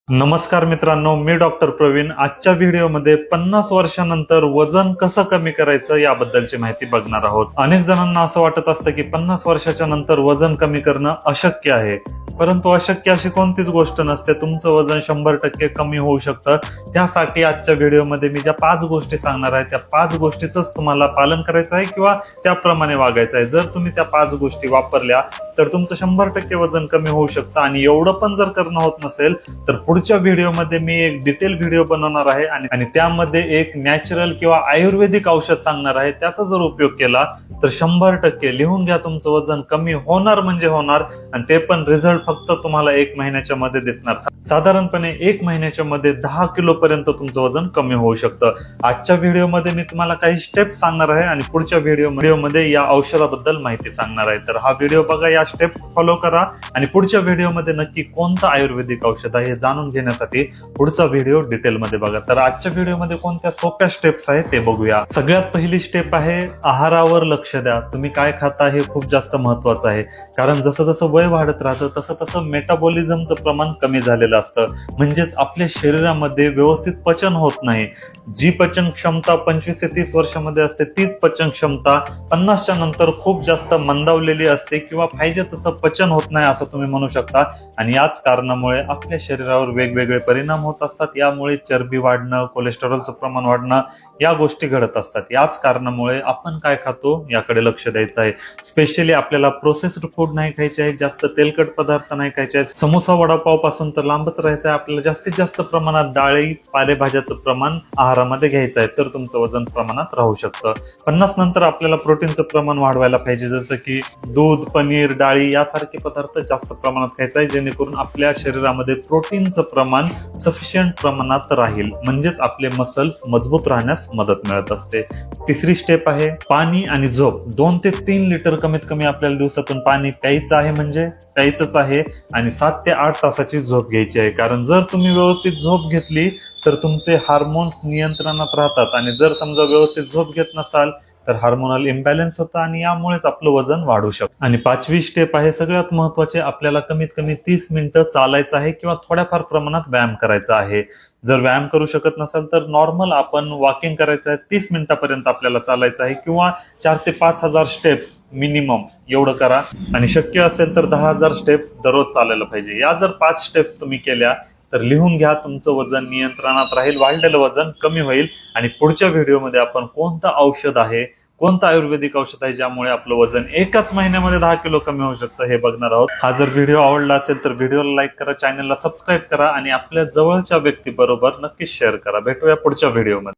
नमस्कार मित्रांनो, मी डॉक्टर प्रवीण. आजच्या व्हिडिओमध्ये 50 वर्षानंतर वजन कसं कमी करायचं याबद्दलची माहिती बघणार आहोत. अनेक जणांना असं वाटत असतं की 50 वर्षाच्या नंतर वजन कमी करणं अशक्य आहे, परंतु अशक्य अशी कोणतीच गोष्ट नसते. तुमचं वजन 100% कमी होऊ शकतं. त्यासाठी आजच्या व्हिडिओमध्ये मी ज्या 5 गोष्टी सांगणार आहे त्या 5 गोष्टीचंच तुम्हाला पालन करायचं आहे किंवा त्याप्रमाणे वागायचं आहे. जर तुम्ही त्या 5 गोष्टी वापरल्या तर तुमचं 100% वजन कमी होऊ शकतं. आणि एवढं पण जर करणं होत नसेल तर पुढच्या व्हिडिओमध्ये मी एक डिटेल व्हिडिओ बनवणार आहे आणि त्यामध्ये एक नॅचरल किंवा आयुर्वेदिक औषध सांगणार आहे. त्याचा जर उपयोग केला तर 100% लिहून घ्या, तुमचं वजन कमी होणार म्हणजे होणार. आणि ते पण रिझल्ट फक्त तुम्हाला 1 महिन्याच्या मध्ये दिसणार. साधारणपणे 1 महिन्याच्या मध्ये 10 किलो पर्यंत तुमचं वजन कमी होऊ शकतं. आजच्या व्हिडिओमध्ये मी तुम्हाला काही स्टेप्स सांगणार आहे आणि पुढच्या व्हिडिओमध्ये या औषधाबद्दल माहिती सांगणार आहे. तर हा व्हिडिओ बघा, या स्टेप फॉलो करा आणि पुढच्या व्हिडिओमध्ये नक्की कोणतं आयुर्वेदिक औषध आहे हे जाणून घेण्यासाठी पुढचा व्हिडिओ डिटेलमध्ये बघा. तर आजच्या व्हिडिओमध्ये कोणत्या सोप्या स्टेप्स आहेत ते बघूया. सगळ्यात पहिली स्टेप आहे आहारावर लक्ष द्या. तुम्ही काय खाता हे खूप जास्त महत्वाचं आहे, कारण जसं जसं वय वाढत राहतं तसं तसं मेटाबॉलिझमचं प्रमाण कमी झालेलं असतं. म्हणजेच आपल्या शरीरामध्ये व्यवस्थित पचन होत नाही. जी पचन क्षमता 25 ते 30 वर्षामध्ये असते तीच पचन क्षमता 50च्या नंतर खूप जास्त मंदावलेली असते किंवा पाहिजे तसं पचन होत नाही असं तुम्ही म्हणू शकता. आणि याच कारणामुळे आपल्या शरीरावर वेगवेगळे परिणाम होत असतात. यामुळे चरबी वाढणं, कोलेस्टेरॉलचं प्रमाण वाढणं या गोष्टी घडत असतात. याच कारणामुळे आपण काय खातो याकडे लक्ष द्यायचं आहे. स्पेशली आपल्याला प्रोसेस्ड फूड नाही खायचे आहे, जास्त तेलकट पदार्थ नाही खायचे आहेत. समोसा वडापाव पासून तर लांबच राहायचं आहे. आपल्याला जास्तीत जास्त प्रमाणात डाळी पालेभाज्याचं प्रमाण आहारामध्ये घ्यायचं आहे, तर तुमचं वजन प्रमाणात राहू शकतं. 50 नंतर आपल्याला प्रोटीनचं प्रमाण वाढवायला पाहिजे, जसं की दूध, पनीर, डाळी यासारखे पदार्थ जास्त प्रमाणात खायचं आहे, जेणेकरून आपल्या शरीरामध्ये प्रोटीनचं प्रमाण सफिशियंट प्रमाणात राहील. म्हणजेच आपले मसल्स मजबूत राहण्यास मदत मिळत असते. तिसरी स्टेप आहे पाणी आणि झोप. 2 ते 3 लिटर कमीत कमी आपल्याला दिवसातून पाणी प्यायचं आहे, म्हणजे प्यायचंच आहे. आणि 7 ते 8 तासाची झोप घ्यायची आहे, कारण जर तुम्ही व्यवस्थित झोप घेतली तर तुमचे हार्मोन्स नियंत्रणात राहतात. आणि जर समजा व्यवस्थित झोप घेत नसाल तर हार्मोनल इम्बॅलन्स होतं आणि यामुळेच आपलं वजन वाढू शकतं. आणि 5वी स्टेप आहे सगळ्यात महत्वाचे, आपल्याला कमीत कमी 30 मिनिटं चालायचं आहे किंवा थोड्याफार प्रमाणात व्यायाम करायचा आहे. जर व्यायाम करू शकत नसाल तर नॉर्मल आपण वॉकिंग करायचं आहे. 30 मिनिटापर्यंत आपल्याला चालायचं आहे किंवा 4 ते 5,000 स्टेप्स मिनिमम एवढं करा. आणि शक्य असेल तर 10,000 स्टेप्स दररोज चालायला पाहिजे. या जर 5 स्टेप्स तुम्ही केल्या तर लिहून घ्या, तुमचं वजन नियंत्रणात राहील, वाढलेलं वजन कमी होईल. आणि पुढच्या व्हिडिओमध्ये आपण कोणतं औषध आहे, कोणतं आयुर्वेदिक औषध आहे ज्यामुळे आपलं वजन 1च महिन्यामध्ये 10 किलो कमी होऊ शकतं हे बघणार आहोत. हा जर व्हिडिओ आवडला असेल तर व्हिडिओला लाईक करा, चॅनलला सबस्क्राईब करा आणि आपल्या जवळच्या व्यक्तीबरोबर नक्कीच शेअर करा. भेटूया पुढच्या व्हिडिओमध्ये.